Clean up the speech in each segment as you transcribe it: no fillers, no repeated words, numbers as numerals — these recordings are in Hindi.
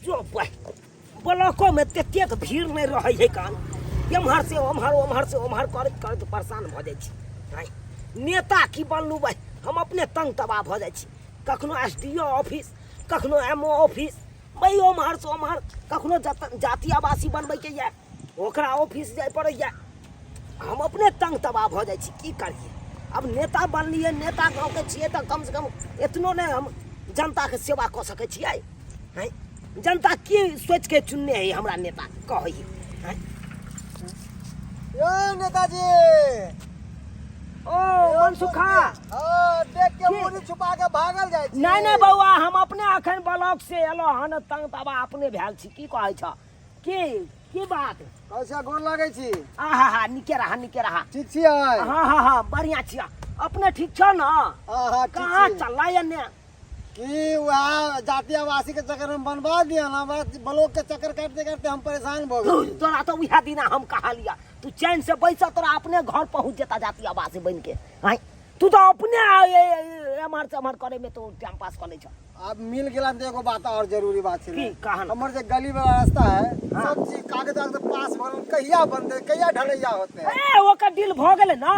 जो ब्लॉको में ततेक भीड़ नहीं रहे है कान एम्हर से ओम्हर करैत करैत परेशान भ जाइ छी। नेता की बनलू भाई हम अपने तंग तबाह भ जाइ छी। कखनो एसडीओ ऑफिस कखनो एमओ ऑफिस भाई ओम्हर से ओम्हर कखनो जाति आवासी बनबै के ये ओकरा ऑफिस जाय पड़ैया। हम अपने तंग तबाह भ जाइ छी की करिए। अब नेता बनलिए नेता गाँव के छिए तो कम से कम इतनो नहीं हम जनता के सेवा क सकै छियै हैं। जनता की सोच के चुनने है हमरा नेता कहिए हैं। यो नेताजी ओ मनसुखा देख के मुड़ी छुपा के भागल जाय छी। नहीं बउआ हम अपने अखन ब्लॉक से एलो हन तंग तबा अपने भेल छी की कहै छ की बात कैसा गोर लागै छी। आहा निके रहा ठीक छियै। हाँ बढ़िया छिया अपने ठीक छ न। कहाँ चल एने कि वह जाति आवासी के चक्कर में बनवा दिया ना बस ब्लॉक के चक्कर करते करते हम परेशान हो गए। तोरा तो उहा दिना हम कहा लिया तू चैन से बैसा तोरा अपने घर पहुंच जेता जाति आवासी बन के हैं। तू तो अपने एमहर से एमहर करे में तो टाइम पास कर ले छ। अब मिल गेला तो एगो बात और जरूरी बात है की कहन हमर जे गली वाला रास्ता है सब चीज कागज कागज पास भरल कहिया बनते कहिया ढलैया होते है। ए ओकर डील भ गेले ना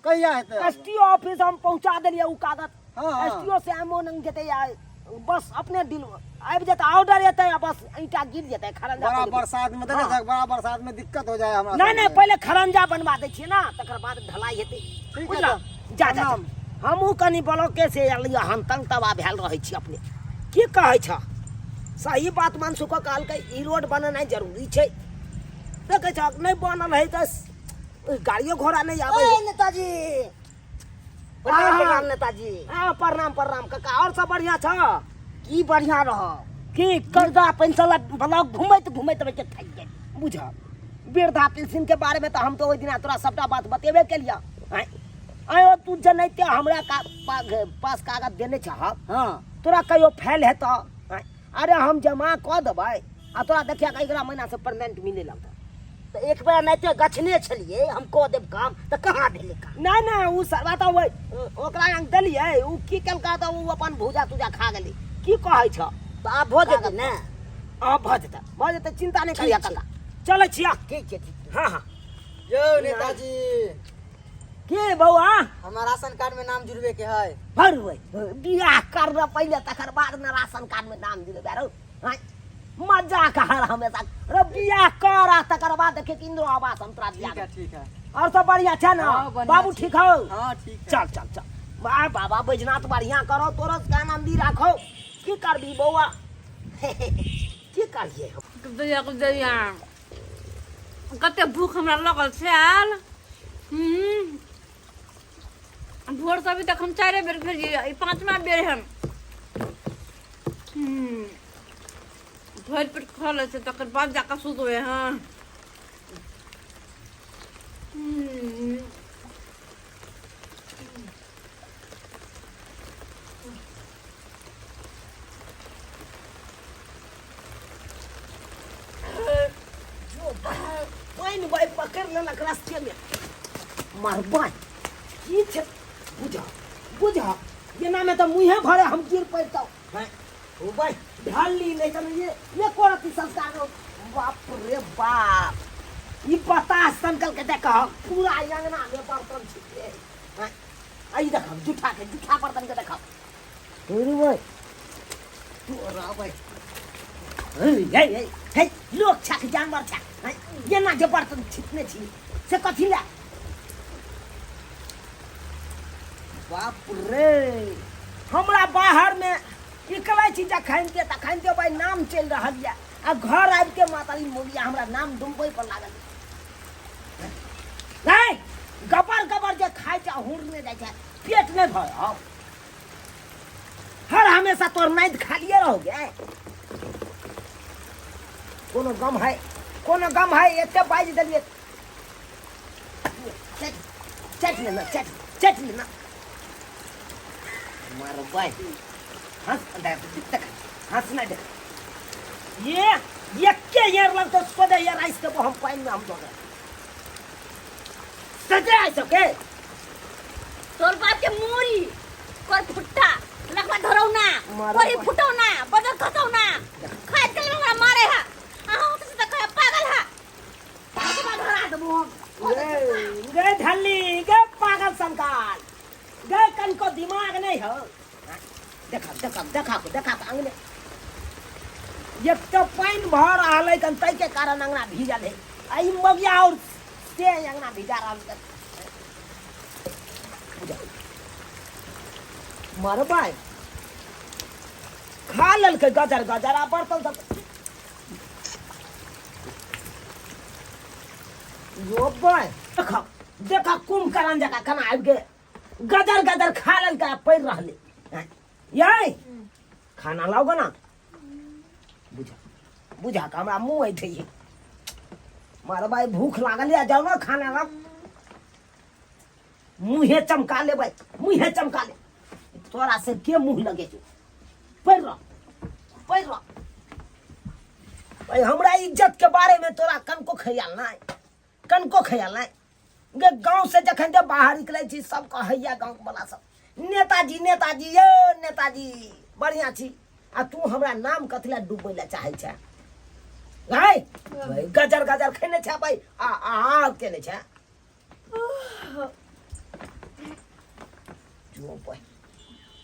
कहिया हेते एसटीओ ऑफिस हम पहुंचा देलिए उ कागज। एसटीओ से एमओ नंग जेते या बस अपने डील आबि जेता ऑर्डर एते बस ईटा गिर जेते खरंजा बड़ा बरसात में देख बड़ा बरसात में दिक्कत हो जाए हमरा। नहीं पहले खरंजा बनवा दे छिए ना तकर बाद ढलाई हेते ठीक है जा हमहू कनी ब्लॉके से एलिया हम तंग तबा भेल रहे छी अपने की कहै छ। सही बात मनसुख कहल के ई रोड बननाइ जरूरी छै। देखे छ नहीं बनल है तो गाड़ियों घोड़ा नहीं आवे। नेताजी प्रणाम नेताजी। प्रणाम काका और सब बढ़िया छ की बढ़िया रह की कर्जा पेंशन ब्लॉक घुमैत बेचे थक गए बुझ। वृद्धा पेंशन के बारे में तो हम तो ओइ दिना तोरा सबटा बात बतेबे केलिया। आयो तू जनैते हमरा पास कागज देने छ। हां तोरा कहियो फेल है तो अरे हम जमा क देबै आ तोरा देखिया के अगला महीना से परमानेंट मिले लगता। तो एक बार नहीं तो गछने छलिए हम क देब काम तो कहाँ भेले काम। नहीं उ सरवा तो ओकरा अंग देलिए उ की केलका तो उ अपन भूजा तुजा खा गेली की कहै छ। तो आब भ जेतै ने अब भ जेतै चिंता नहीं करिया काका चलै छिया। ठीक है हाँ यो नेताजी के बउआ हमारा राशन कार्ड में नाम जुड़वे के है भरबै बियाह करना पहले तकर बाद में राशन कार्ड में नाम जुड़बे रो मजा कहा हमेशा रे बियाह कर तकर बाद देखे कि इंद्र आवास हम तोरा दिया। ठीक है और सब बढ़िया छै ना बाबू ठीक हो। हां ठीक है चल वाह बाबा बैजनाथ बढ़िया करो तोरस का आनंदी राखो की करबी बउआ की करिए हम दैया कते भूख हमरा लगल छै। भोर से अभी तक हम 4 बेर भेजिए ई 5वां बेर हम भर पेट खा ले तकर बाद जाकर सुतबे। हाँ पानी भाई पकड़ लेलक रास्ते में मारबाई की छै बुझा जेना में तो मुँहे भरे हम गिर पड़ता हैं। ओ भाई ढाल ली नहीं तो ये कोरती संस्कार बाप रे बाप ये बतास संकल के देखा पूरा अंगना में बर्तन छिटे हैं। आई देखा जूठा बर्तन के देखा अरे भाई तोरा भाई हे लोग छक जानवर छक ये ना जे बर्तन छिटने छी से कथी ला बाप रे हमरा बाहर में निकलै छी जखनते तखनते भाई नाम चल रहा है आ घर आबि के मातारी मोगिया हमरा नाम डुमबै पर लागल नहीं गबर जे खाइ छै हुरने जाइ छै पेट नहीं भर हर हमेशा तोर नाइट खालिए रहोगे। कोनो गम है एते बाज देलिए चट लेना मारो भाई हंसना देख ये के यार लग तो सोदे यार आइस के हम पानी में हम दोगे सजे आइस के तोर बाप के मोरी कर फुट्टा लगवा धरौ ना कोरी फुटौ ना बदर खतौ ना खाइ के हमरा अंगने एक तो पानी भर रहले कन तै के कारण अंगना भीजल है आई मगिया और से अंगना भीजा रहल कर मार भाई खा लेल के गजर गजर आ बर्तन सब यो भाई देखा देखा कुंभकर्ण जका कना आबि गे गदर गदर खा लेल का पड़ रहले ये खाना लाओ ना बुझा बुझा का हमरा मुंह ऐठे है मार भाई भूख लागल या जाओ ना खाना ला मुंहे चमका ले भाई मुंहे चमका ले तोरा से के मुंह लगे छो पड़ रहा भाई हमरा इज्जत के बारे में तोरा कनको ख्याल ना कनको ख्याल ना गे गांव से जखन जे बाहर निकले छी सब कहैया गांव वाला सब नेताजी नेताजी यो नेताजी बढ़िया छी आ तू हमरा नाम कथला डूबे ला चाहे छ भाई गजर गजर खेने छ भाई आ केने छ जो भाई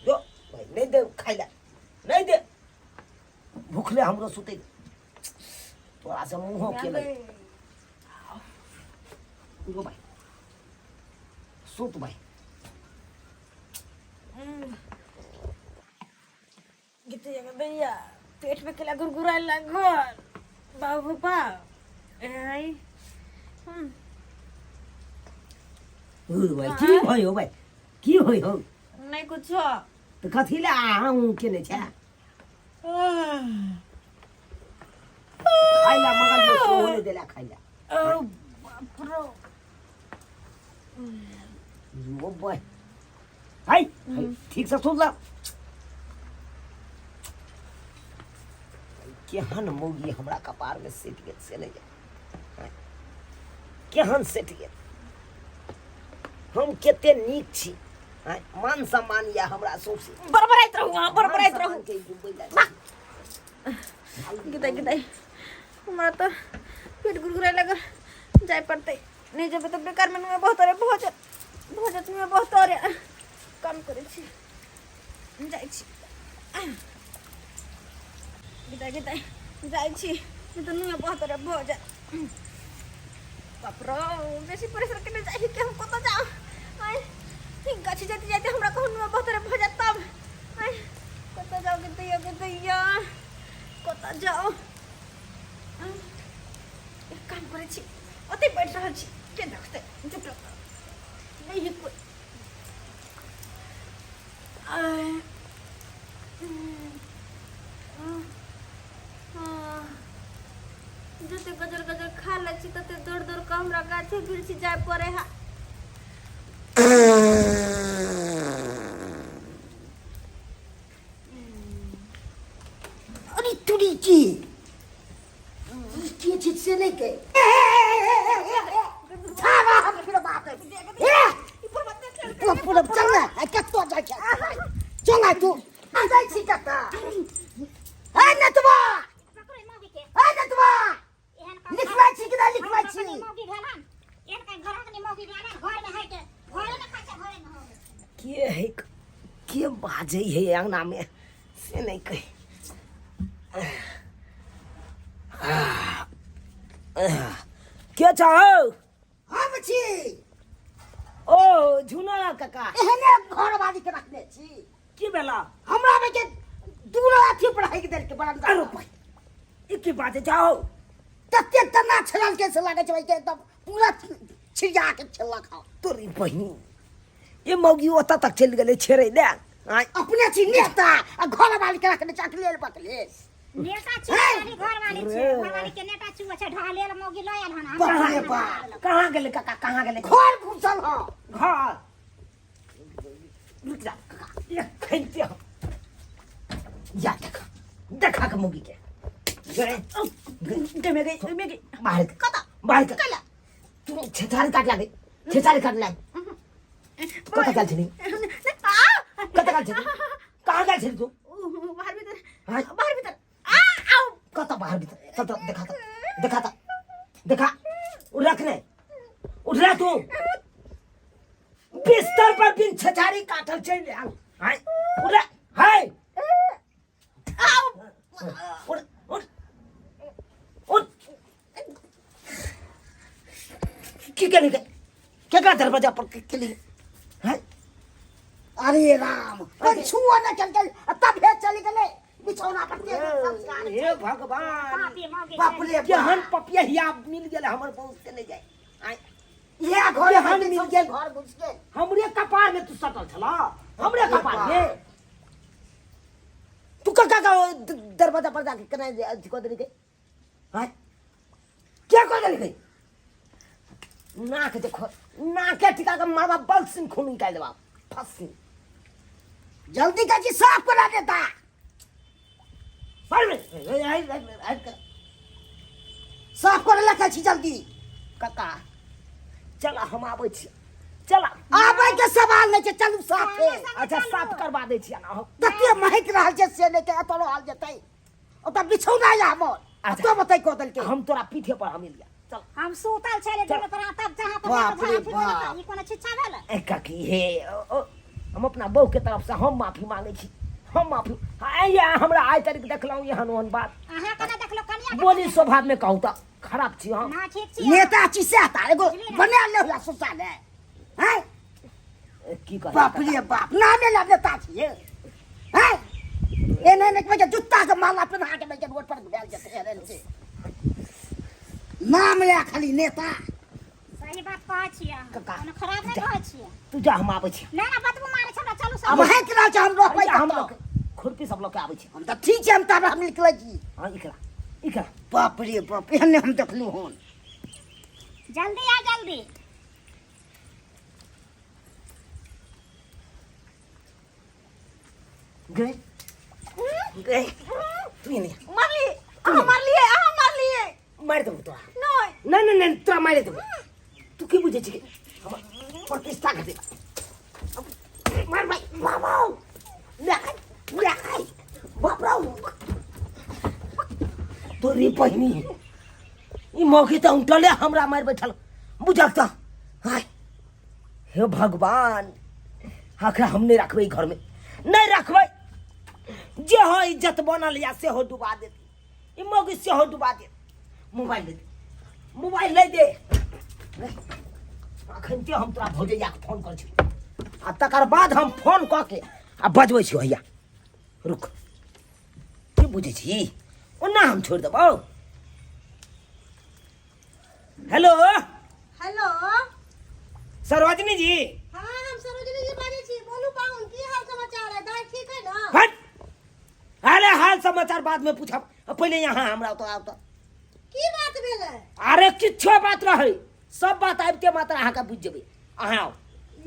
जो भाई नहीं दे खाइला नहीं दे भूखले हमरो सुते तोरा से मुंह के नहीं जो भाई सुत भाई गीते जगह भैया पेट में केला गुरगुराए लागल बाबू बा आई भाई की भयो भाई की भयो नहीं कुछ तो कथी ले आहूं केने छ खाइला मगल में सोने देला खाइला ओ बाप रे वो भाई हाय ठीक से सुन ला केहन मौगी हमरा कपार में सेट गेल से नहीं जाय केहन सेट गेल हम केते नीक छी मान सम्मान या हमरा सोची बरबराइत रहू गीता गीता हमारा तो पेट गुरगुराए लगा जाए पड़ते नहीं जब तो बेकार में नुए बहुत रे भोजत में बहुत रे काम करे छी जाय छी गीता गीता जाय छी मैं तो नुए बहुत रे भोजत बाप रे बेसी परिश्रम करने जाय के हम कत जाओ आय ठीक गाछी जाते जाते हमरा कहूं नुए बहुत रे भोजत तब आय कत जाओ गीता कत जाओ एक काम करे छी ओते बैठ रहल छी के देखते चुप रह नहीं कोई जते गजर गजर खा लै छी तते दौड़ दौड़ के हमरा गाछे बिरछी जाय पड़े हा अरे तुड़ी की चीज से नहीं के पूरा चल ना कत्तो जाय चल तू आ जाय छी कत्ता है नतवा है नतवा लिखवा छी कि ना लिखवा छी के है के बाजे है अंगना में से नहीं कही के चाहो हम छी ओ झुना काका एहने घर वाली के रखने छी की बेला हमरा में के दूर अथी पढ़ाई के देल के बरंदा अरे भाई एके बात जाओ तते तना छलन के से लागे छै के एकदम पूरा छिया के छला खाओ तोरी बहिनी ये मौगी ओता तक चल गेले छेरे दे अपने छी नेता आ घर वाली के रखने चकले पकले नेता छी घर वाली के नेता छी अच्छा ढालेल मौगी ल आयल हन अरे बा कहां गेले काका कहां गेले घर घुसल हो घर रुक जा काका ये खैते हो या देखा के मौगी के गए में गई बाहर कता बाहर कला तू छेछारी काट लागे छेछारी काट लागे कता काल छनी कता काल छनी कहां काल छनी तू बाहर भीतर बाहर भीतर आओ कता बाहर भीतर तो देखा रखने उठ रहा तू बिस्तर पर बिन छछारी काटल चल हाय उठ हाय उठ उठ उठ की करने गए क्या दरवाजा पर के लिए हैं? अरे राम कोई छुआ ना चल के तब हे चली गले बिछौना पर के संस्कार हे भगवान पापी मौगी बाप रे केहन पपिया हिया मिल गेल हमर बहुत से नहीं जाए आय ये घर हम हम मिल मिल गेल। घर घुस के हमरे कपार में तू सटल छला हमरे कपार में तू का दरवाजा पर जाके कने को दे के हां क्या को दे के नाक देखो नाक टिका के मारवा बल सिंह खून निकाल देबा फस जल्दी का जी साफ करा देता पर में साफ करे लखा छी जल्दी काका चला हम आबै छी चला आबै के सवाल नहीं छै चलू साफ के अच्छा साफ करवा दे छी ना तते महक रहल छै से लेके अतलो हाल जेतै ओता बिछौना या हमर अच्छा। तो बतै को दल के हम तोरा पीठे पर हम लिया चल हम सुतल छले चल। दोनों तरह तब जहां पर बाप रे बाप। ये कोनो छिछा भेल ए काकी हे हम अपना बहू के तरफ से हम माफी मांगे छी हम माफी या हमरा आइ तारीख देखलहुँ यहाँ ओहन बात अहाँ कने देखलो कनिया बोली स्वभाव में कहूँ तो खराब छी हम ना ठीक छी नेता छी से ता एगो बना ले होला शौचालय हैं की कर बाप रे बाप नामे ला नेता छी हैं एने ने के जूता के माला पहना के बैठ रोड पर भेल जेते एरे से नाम ले खाली नेता सही बात कहै छियै कका। कोनो खराब नहीं कहै छियै तू जा हम आबै छी ना ना बतबू मारे छला चलू अब सब है कि ना हम रोपै हम हम लोग खुरपी सब लोग के आबै छी हम तो ठीक है हम तब हम निकलै छी हाँ इकरा इकरा बाप रे बाप एहने हम देखलू हन जल्दी आ जल्दी गए गए तू ये नहीं मारली अहाँ मारलिए मार दो तोरा नहीं नहीं नहीं नहीं तोरा मार दो तू की बुझे छी हम प्रतिष्ठा कर दे मार भाई बाबा ले बाप रे तोरी बहिनी ई मौके त उल्टले हमरा मार बैठल बुझल त हाय हे भगवान आखिर हम नहीं रखबै घर में नहीं रखबै जे हो इज्जत बनल या से हो डुबा देती ई मौके से हो डुबा दे मोबाइल ले दे अखन ते हम तोरा भौजैया के फोन कर छी आ तकर बाद हम फोन क के आ बजबै छी हैया रुक की बुझै छी ओना हम छोड़ देबौ हेलो हेलो सरोजनी जी हाँ हम सरोजनी जी बाजै छी बोलू पाहुन की हाल समाचार है दाई ठीक है ना हट अरे हाल समाचार बाद में पूछब पहले यहाँ हमरा तो आब तो की बात भेलै अरे किछो बात रहे सब बात आबिते मात्र अहाँ के बुझ जेबै अहाँ आओ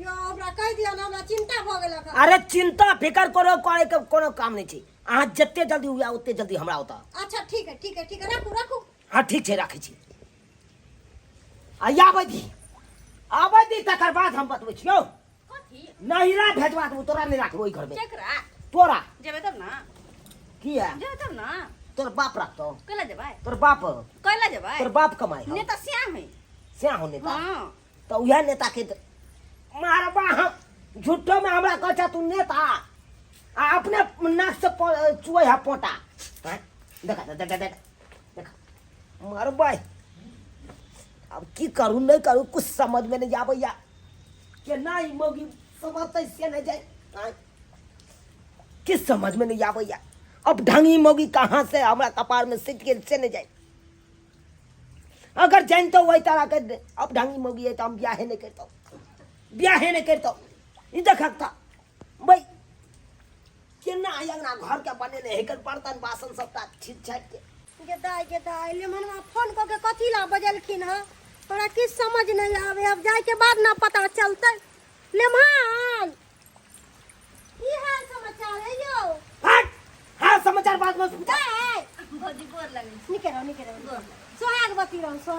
यो हमरा कह दिया ना हमरा चिंता भ गेल अखन अरे चिंता फिकर करो करे के कोनो काम नहीं छै अहाँ जते जल्दी हुआ ओते जल्दी हमरा ओता अच्छा ठीक है रखू हाँ ठीक छै राखै छी आ आबै दी तकर बाद हम बतबै छियौ कथी नहिरा भेजवा देबौ तोरा नहीं राखबो ओइ घर में केकरा तोरा जेबै तब ना की है जेबै तब ना तोर बाप रखतो कैला जेबै तोर बाप कैला जेबै तोर बाप कमाई नेता श्याम है से हो नेता हाँ तो उहे नेता के मारबा हम झूठो में हमरा कहता तू नेता आ अपने नाक से चुए है पोटा हैं देखा मारबा अब की करूं नहीं करूं कुछ समझ में नहीं आबैया के नहीं मोगी समझते से नहीं जाए हैं? किस समझ में नहीं आबैया अब ढंगी मोगी कहाँ से हमरा कपार में सिट के से नहीं जाए अगर जानते वही तरह के अब ढंगी मोगी है तो हम ब्याहे नहीं करता ये देखता भाई केना अंगना घर के बनेले हेकर बर्तन बासन सबटा छीट छाट के के दाई ले मनवा फोन क के कथी ला बजलखिन ह तोरा किस समझ नहीं आवे अब जाए के बाद ना पता चलते लेमान की हाल समाचार है यो हट हाँ समाचार बाद में पूछा भौजी गोर लगे निकरो सोहागवती रहो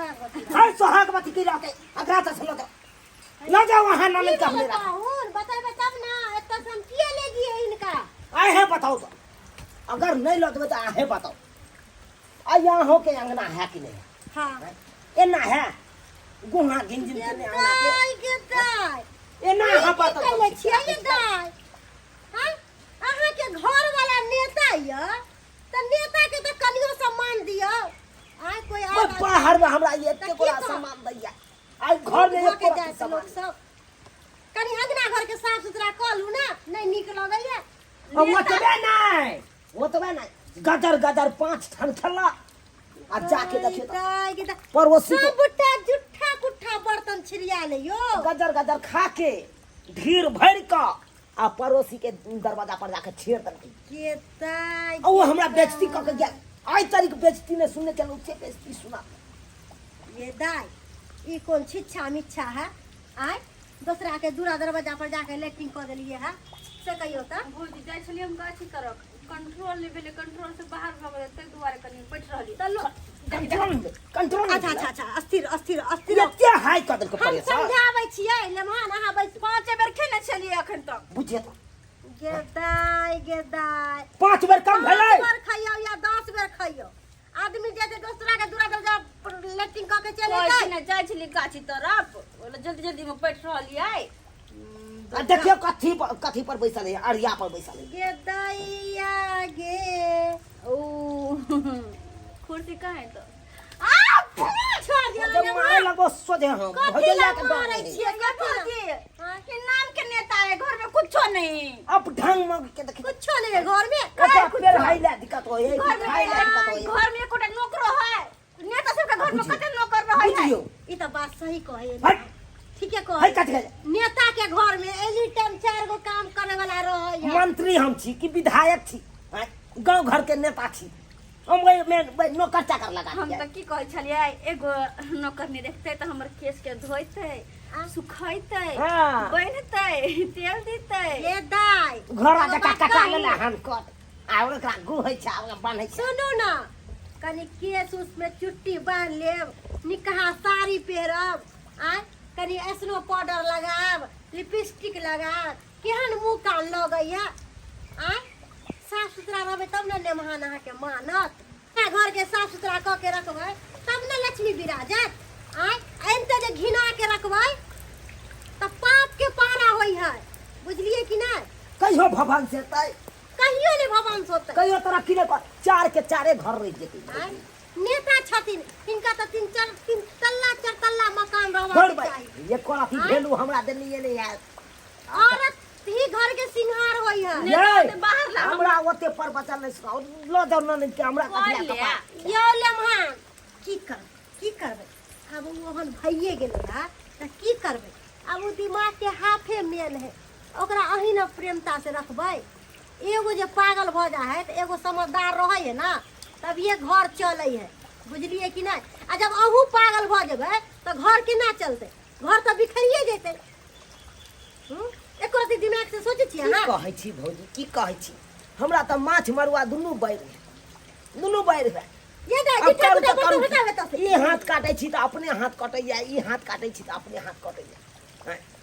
हाय सोहागवती की रहते अगरा तो सुनो तो ले जाओ वहां ना नहीं कमले रहा पाहुन बताबे तब ना एत हम किए ले दिए इनका आए है बताओ तो अगर नहीं लौटबे तो आहे बताओ आ यहाँ हो के अंगना है कि नहीं हां एना है गुहा गिंजिन के अंगना के दाई एना है बताओ कर ले छिए ये दाई हां अहाँ के घर वाला नेता य त तो नेता के तो कनियो सम्मान दियो। आय कोई आय बाहर में हमरा ये एते कोला सामान दैया आई घर में के एक जाए से लोग सब कनी अंगना घर के साफ सुथरा कर लू ना, नहीं निक लगैया। ओतबे नहीं गदर गदर 5 ठन खेला आ जाके देखियो दाई के पड़ोसी के बुट्टा जुठा कुठा बर्तन छिरिया ले यो। गदर गदर खा के ढीर भर का आ पड़ोसी के दरवाजा पर जाके छेड़ देलकै के दाई ओ हमरा बेइज्जती क के गया आई तारीख बेइज्जती ने सुनने चलो से बेइज्जती सुना ये दाई ई कौन छिछा मिच्छा है। आय दूसरा के दूरा दरवाजा पर जाके लेटिंग कर देलिए है से कहियो त भौजी जाय छलिए हम गाछी तरफ कंट्रोल लेवल कंट्रोल से बाहर भग गए तै दुआरे कनी बैठ रहली त लो कंट्रोल अच्छा अच्छा अच्छा अस्थिर अस्थिर अस्थिर एते हाई क देलकै हम परेशान समझाबै छियै लेमहान अहाँ बैस 5 बेर खेने छलिए अखन तक। बुझे तो गे दाई 5 बेर कम भेलै 5 बेर खइयो या 10 बेर खइयो आदमी जे दूसरा के दूरा दरवाजा पर लेटिंग क के चले कोई जाए ने जाय छली गाछी तरफ ओला जल्दी जल्दी में बैठ रहली आई। आ देखियो कथी पर बैसल है अड़िया पर बैसल है गे दैया गे ओ कुर्सी कहाँ है तो आ छोड़ दिया जब मारे लगो सोझे हम भजलिया के मारै डर छियै भौजी के नाम के नेता है घर में कुछ नहीं। अब ढंग में के देखियो कुछो नहीं है घर में ओका फेर हाइला दिक्कत होय है घर में हाइला दिक्कत होय घर में कोटा नौकरो है नेता सब के घर में कते नौकर रहे है। बुझियो ई त बात सही कहे हट ठीक है हाय कहे कट गए नेता के घर में एनी टाइम 4 गो काम करे वाला रहे है। मंत्री हम छी कि विधायक छी गांव घर के नेता छी हम में नौकर चाकर लगा हम दिया तो की कहे छलिए एगो नौकर नहीं देखते तो हमर केस के धोइते सुखाइते हाँ। बनते तेल देते ये दाई घर जका कटा लेला हम कट आ ओकरा गु होय छै ओकरा बान्है छै सुनू ना कनी केस उसमें चुट्टी बांध लेब निकहा साड़ी पहरब आय कनी एस्नो पाउडर लगाब लिपस्टिक लगाब केहन मुंह कान लगैया आय साफ सुथरा रहबै तब न नेमहान अहाँ के मानत घर के साफ सुथरा क के रखबै तब न लक्ष्मी विराजत। आय एनते जे घिना के रखबै त पाप के पारा होई है बुझलिए कि नहीं। कहियो भवन से तै कहियो नहीं भगवान सोते कहियो तोरा किने चार के चारे घर रह जेतै आय नेता छथिन हिनका त 3 तल्ला 4 तल्ला मकान छोड़ रहबाक भाई चाही। ये कोला की भेलू हमरा देलिए नहीं यार औरत ही घर के सिंहार होई है। ये बाहर ला हमरा ओते पर बचल नहीं सुनाओ लो जाओ न के हमरा कथला कपा यो लेमहान की करबै अब ओहन भइए गेलै है त की करबै अब उ दिमाग के हाफे मेल है ओकरा अही न प्रेमता से रखबै। एगो जे पागल भ जा है त एगो समझदार रहै है ना तब ये घर चलै है बुझलिए कि नहीं। आ जब अहू पागल भ जेबै त घर केना चलतै घर त बिखरिए जेतै। एको रति दिमाग से सोचै छियै की अहाँ कहै छी भौजी की कहै छी हमरा त माछ मरुआ दुनू बैर है ये दाई अब बिठा करू बिठा त करू बिठा बिठा की? ई हाथ काटै छी त अपने हाथ कटैया ई हाथ काटै छी त अपने हाथ कटैया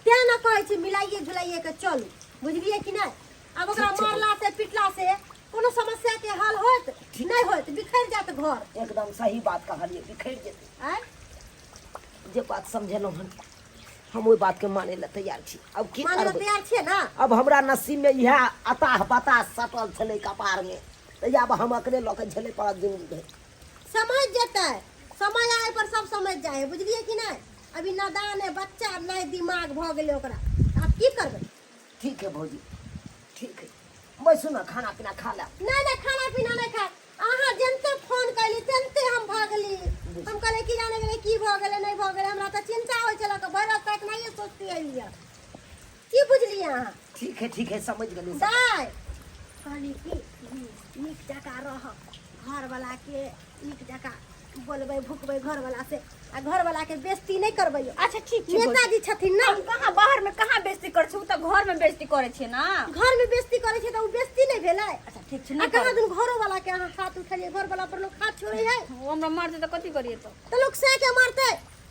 तें न कहै छी मिलाइए झुलाइए के चलू बुझलिए कि नहीं। अब ओकरा ठीक छै। मारला से पिटला से कोनो समस्या के हल होत नहीं होत बिखर जात घर। एकदम सही बात कहलिए बिखर जेतै आय जे बात समझेलहुँ हन हम ओहि बात के माने ला तैयार छी अब की माने करबै तैयार छियै ना। अब हमरा नसीब में यह अताह बताह सटल छलै कपार में त अब हम अकरे लऽ के झेले पड़त जिंदगी भर समझ जेतै समय आए पर सब समझ जाए है बुझलिए कि नहीं। अभी नादान है बच्चा नहीं दिमाग भ गेलै ओकरा अब की करबै। ठीक है भौजी ठीक है बैसू ना खाना पीना खा ला नहीं नहीं खाना पीना नहीं खा अहाँ जनते फोन कैली तेनते हम भागली हम कहले कि जाने गेलै की भ गेलै नहीं भ गेलै हमरा त चिंता होय छल कि भर रात तक नहीं सोचती है की बुझलिए अहाँ। ठीक है समझ गेली दाई कहली कि नीक जका रह घर वाला के नीक जका बोलबै भुकबै घर वाला से आ घर वाला के बेइज्जती नहीं करबै। अच्छा ठीक छै नेताजी छथिन ना हम कहाँ बाहर में कहाँ बेइज्जती कर छी उ त घर में बेइज्जती करे छी ना। घर में बेइज्जती करे छै त उ बेइज्जती नहीं भेलै। अच्छा ठीक छै आ नहीं कहाँ दिन घरो वाला के अहाँ हाथ उठेलिए घर वाला पर लोग हाथ छोड़े है वो हमरा मारते तो कथी करिए तो लोग से के मारते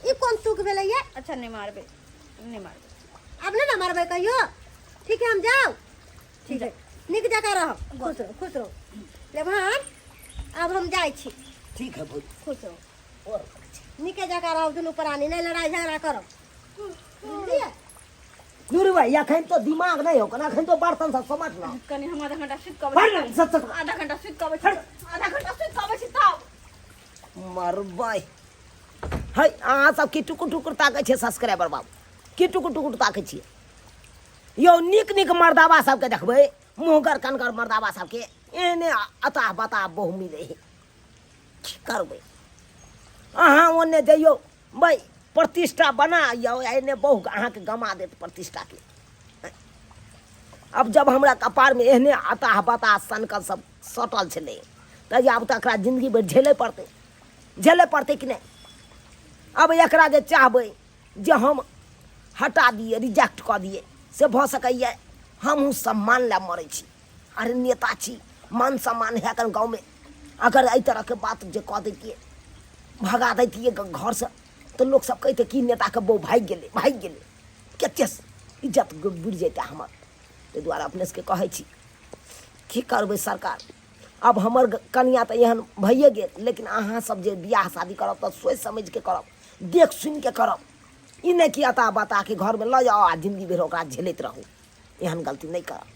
ई कौन तुक भेलै ये। अच्छा नहीं मारबे अब नहीं ना मारबै कहियो ठीक है हम जाओ ठीक है नीक जका रह खुश रहो लेभान अब हम जाय छी। ठीक है भौजी खुश रहो और नीके जका रहो दुनू प्राणी नहीं लड़ाई झगड़ा करो बुझलिए। नूरी भाई अखन तो दिमाग नहीं हो कना अखन तो बर्तन सब समझ लो कनी हम आधा घंटा सुत भाई कबै सच आधा घंटा सुत कबै आधा घंटा सुत कबै छी तब मरबै है अहाँ सब की टुकुर टुकुर ताकै छै सब्सक्राइबर बाबू की टुकुर टुकुर ताकै छियै यौ नीक नीक मर्दाबा सबके देखबै मुँहगर कनगर मर्दाबा सबके एहने अताह बताह बहु मिलै है की करबै अहाँ ओन्ने जइयौ भाई प्रतिष्ठा बना यौ एने बहु अहाँके गमा देत प्रतिष्ठाके अब जब हमरा कपारमे एहने अताह बताह सनकल सब सटल छलै तऽ आब तऽ एकरा जिंदगी भरि झेलै पड़तै कि नहीं अब एकरा जे चाहबै जे हम हटा दिए रिजेक्ट कऽ दिए से भऽ सकैए हमहूँ सम्मान लए मरै छी अरे नेता छी मान सम्मान है कन गाँवमे अगर एहि तरहके बात जे कऽ दैतियै भगा दैतियै घरसँ तऽ लोक सब कहितै कि नेताके बहु भागि गेलै कतेक इज्जत बुढ़ि जैतै हमर ताहि दुआरे अपने सबके कहै छी की करबै सरकार अब हमर कनिया तऽ एहन भइए गेल लेकिन अहाँ सब जे बियाह शादी करब तऽ सोचि समझि के करब देख सुनि के करब ई नहीं कि अता बता के घर में ल जाओ आ जिंदगी भर ओकरा झेलैत रहू एहन गलती नहीं करब